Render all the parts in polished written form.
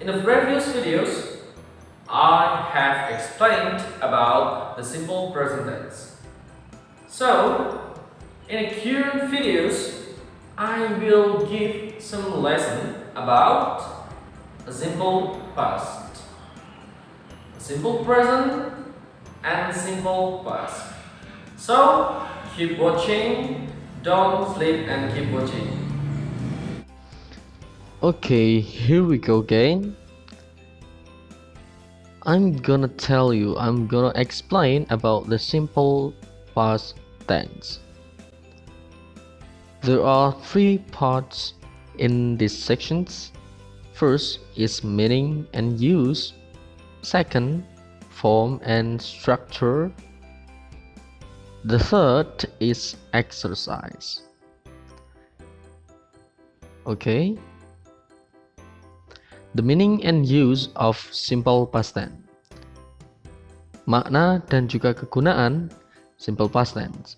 In the previous videos, I have explained about the simple present tense. So, in the current videos, I will give some lesson about a simple past, a simple present, and a simple past. So, keep watching, don't sleep and keep watching. Okay, here we go again. I'm gonna explain about the simple past tense. There are three parts in these sections. First is meaning and use. Second, form and structure. The third is exercise. Okay. The meaning and use of simple past tense. Makna dan juga kegunaan simple past tense.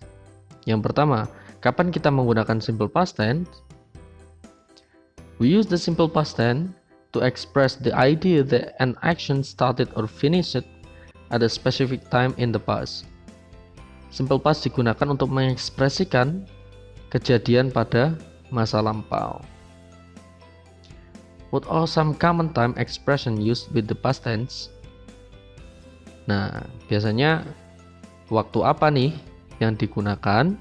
Yang pertama, kapan kita menggunakan simple past tense? We use the simple past tense to express the idea that an action started or finished at a specific time in the past. Simple past digunakan untuk mengekspresikan kejadian pada masa lampau. What are some common time expression used with the past tense? Nah, biasanya waktu apa nih yang digunakan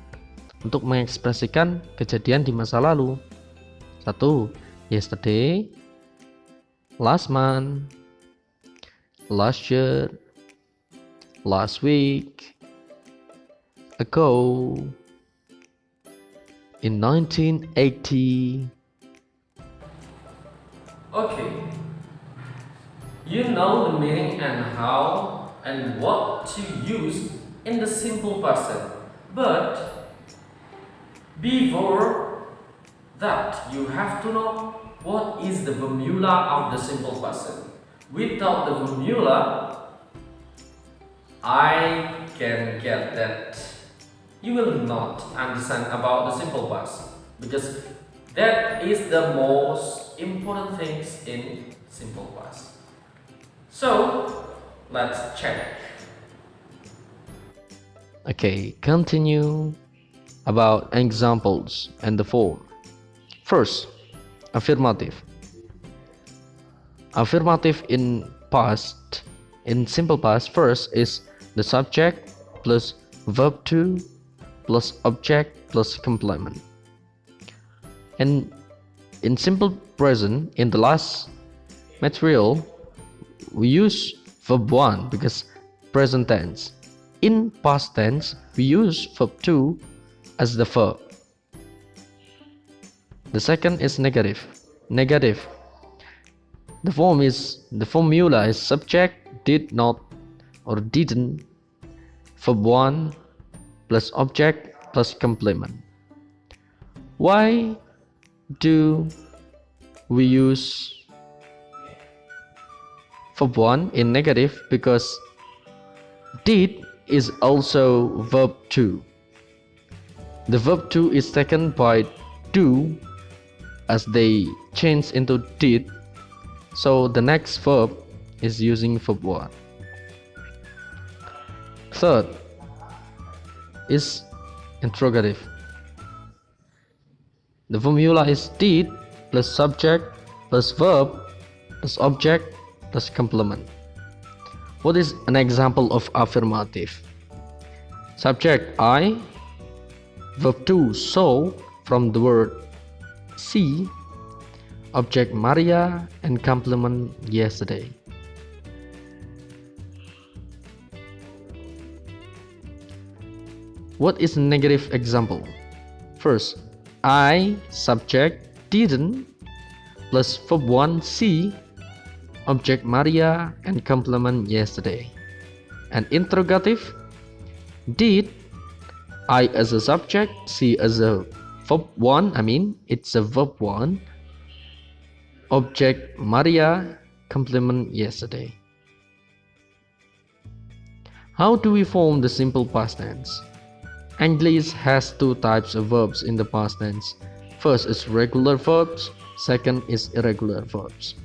untuk mengekspresikan kejadian di masa lalu? 1. Yesterday, last month, last year, last week, ago, in 1980. Okay, you know the meaning and how and what to use in the simple past tense. But before that, you have to know what is the formula of the simple past tense. Without the formula, I can get that you will not understand about the simple past, because that is the most important things in simple past. So, let's check. Okay, continue about examples and the form. First, affirmative. Affirmative in simple past, first is the subject plus verb to plus object plus complement. And in simple present, in the last material, we use verb 1 because present tense. In past tense, we use verb 2 as the verb. The second is negative. Negative. The formula is subject, did not or didn't, verb 1 plus object plus complement. Why do we use verb 1 in negative? Because did is also verb 2. The verb 2 is taken by do as they change into did, so the next verb is using verb 1. Third is interrogative. The formula is did plus subject plus verb plus object plus complement. What is an example of affirmative? Subject I, verb 2 so from the word see, object Maria, and complement yesterday. What is a negative example? First, I, subject, didn't, plus verb 1 see, object Maria, and complement yesterday. And interrogative, did, I as a subject, see as a verb 1, it's a verb 1, object Maria, complement yesterday. How do we form the simple past tense? English has two types of verbs in the past tense. First is regular verbs, second is irregular verbs.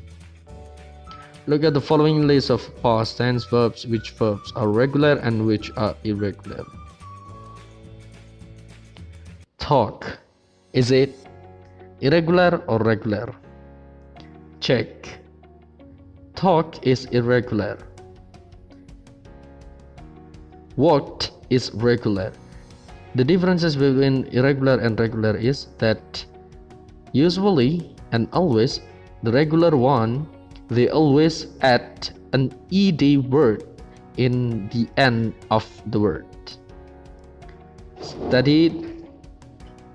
Look at the following list of past tense verbs. Which verbs are regular and which are irregular? Talk. Is it irregular or regular? Check. Talk is irregular. Walked is regular. The differences between irregular and regular is that usually and always the regular one, they always add an ed word in the end of the word. Studied,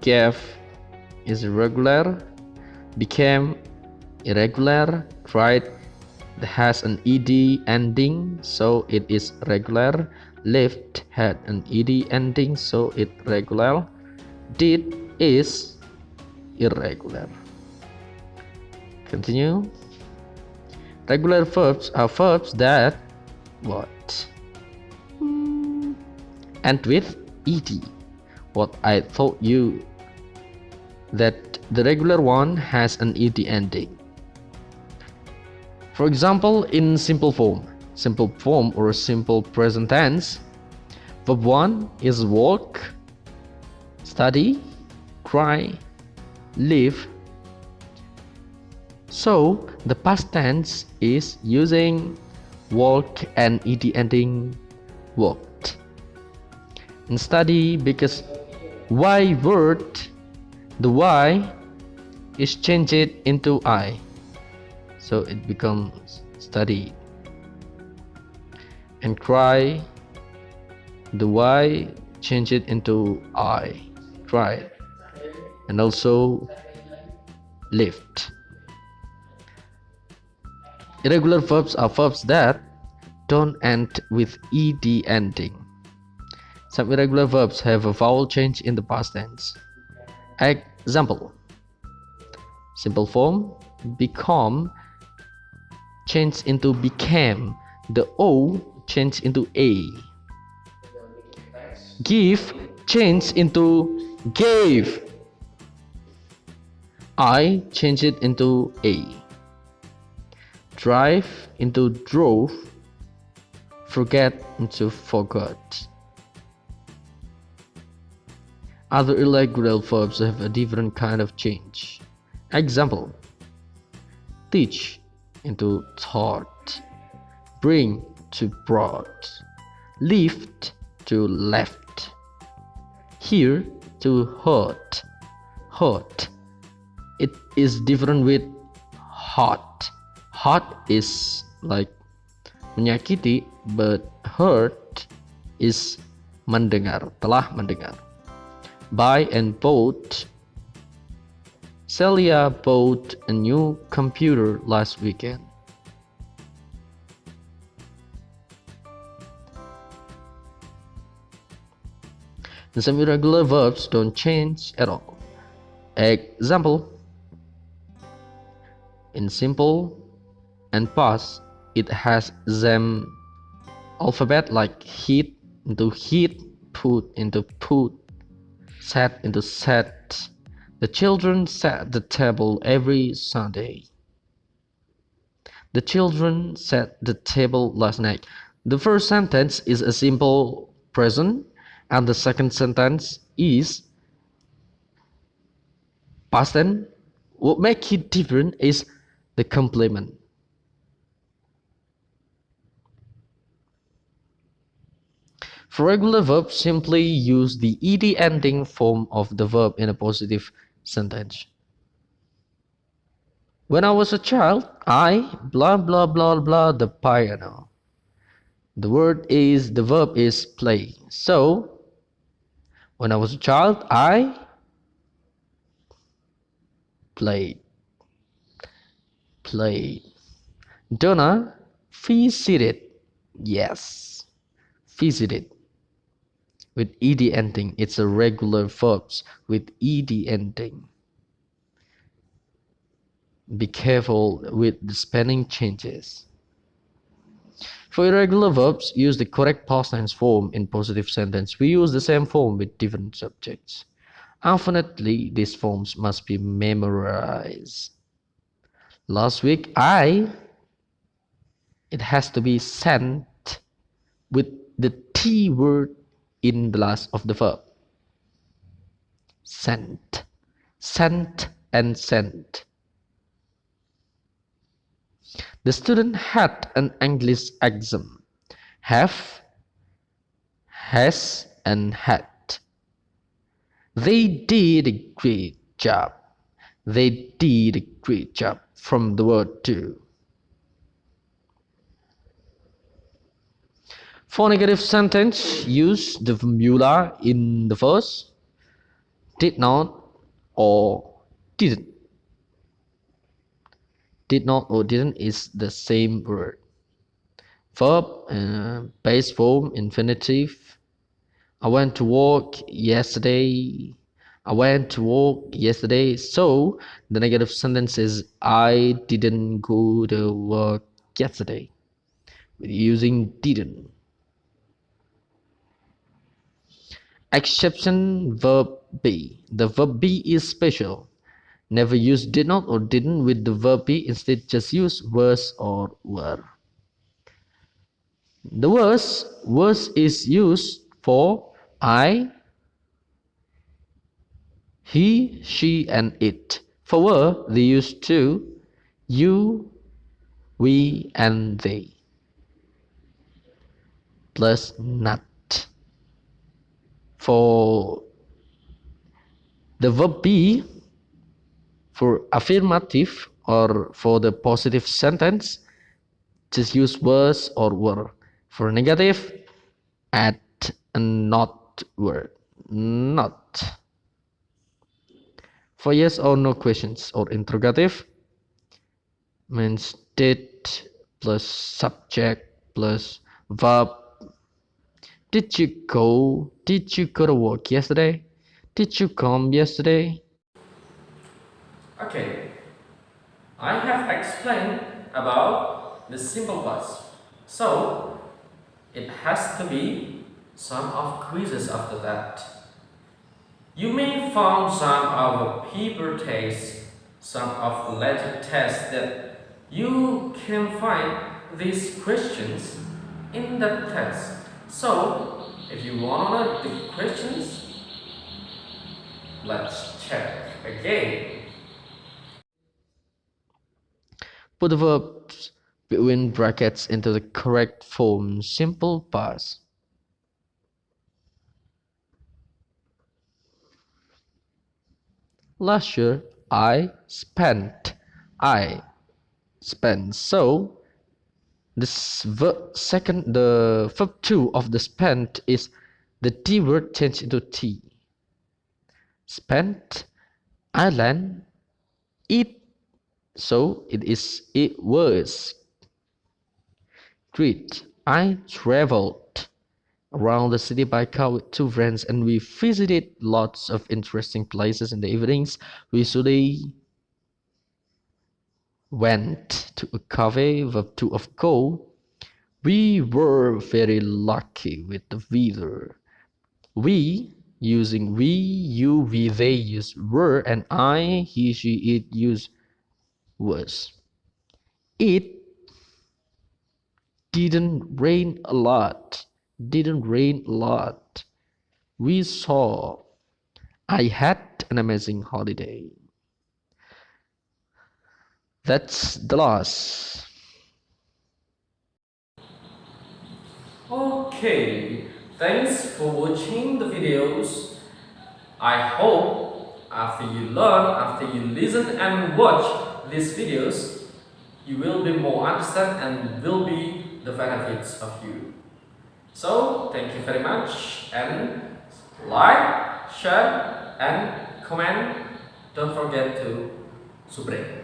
gave is irregular, became irregular, tried has an ed ending, so it is regular. Lived had an ed ending, so it regular. Did is irregular. Continue. Regular verbs are verbs that what? End with ed. What I told you that the regular one has an ed ending. For example, in simple form or simple present tense, verb 1 is walk, study, cry, live. So the past tense is using walk and ed ending, walked. And study, because y word, the y is changed into I, so it becomes study. And cry, the y change it into I, cried. And also lived. Irregular verbs are verbs that don't end with ed ending. Some irregular verbs have a vowel change in the past tense. Example: simple form, become changed into became, the o changed into a. Give changed into gave, I changed it into a. Drive into drove, forget into forgot. Other irregular verbs have a different kind of change. Example: teach into taught, bring to brought, lift to left, hear to heard. Hurt, it is different with hot. Hot is like menyakiti, but hurt is mendengar, telah mendengar. Buy and bought. Celia bought a new computer last weekend. And some irregular verbs don't change at all. Example: in simple and past, it has them alphabet like hit into hit, put into put, set into set. The children set the table every Sunday. The children set the table last night. The first sentence is a simple present, and the second sentence is past tense. What makes it different is the complement. For regular verbs, simply use the ed ending form of the verb in a positive sentence. When I was a child, I blah blah blah blah the piano. The verb is play. So when I was a child, I played. Donna visited. Yes, visited. With ed ending, it's a regular verbs with ed ending. Be careful with the spelling changes. For irregular verbs, use the correct past tense form in positive sentence. We use the same form with different subjects. Unfortunately, these forms must be memorized. Last week, I it has to be sent with the T word in the last of the verb. Sent, sent and sent. The student had an English exam. Have, has and had. They did a great job. They did a great job from the word do. For negative sentence, use the formula in the first, did not or didn't. Did not or didn't is the same word. Verb, base form, infinitive. I went to work yesterday. I went to work yesterday. So the negative sentence is I didn't go to work yesterday. Using didn't. Exception verb be. The verb be is special. Never use did not or didn't with the verb be. Instead, just use was or were. The was is used for I, he, she, and it. For were, they use to, you, we, and they. Plus not. For the verb be, for affirmative or for the positive sentence, just use was or were. For negative, add a not word. Not. For yes or no questions or interrogative, means did plus subject plus verb. Did you go to work yesterday? Did you come yesterday? Okay, I have explained about the simple past. So, it has to be some of quizzes after that. You may find some of the paper tests, some of the letter tests that you can find these questions in that test. So, if you want to know the questions, let's check again. Put the verbs between brackets into the correct form. Simple past. Last year, I spent. So, the verb 2 of the spent is the T word changed into T. Spent, island, it. So it was. Great. I traveled around the city by car with two friends and we visited lots of interesting places in the evenings. We usually went to a cafe. Verb 2 of go. We were very lucky with the weather. We, using we, you, we, they use were, and I, he, she, it use was. It didn't rain a lot. We saw. I had an amazing holiday. That's the loss. Okay, thanks for watching the videos. I hope after you learn, after you listen and watch these videos, you will be more understand and will be the benefits of you. So, thank you very much and like, share and comment. Don't forget to subscribe.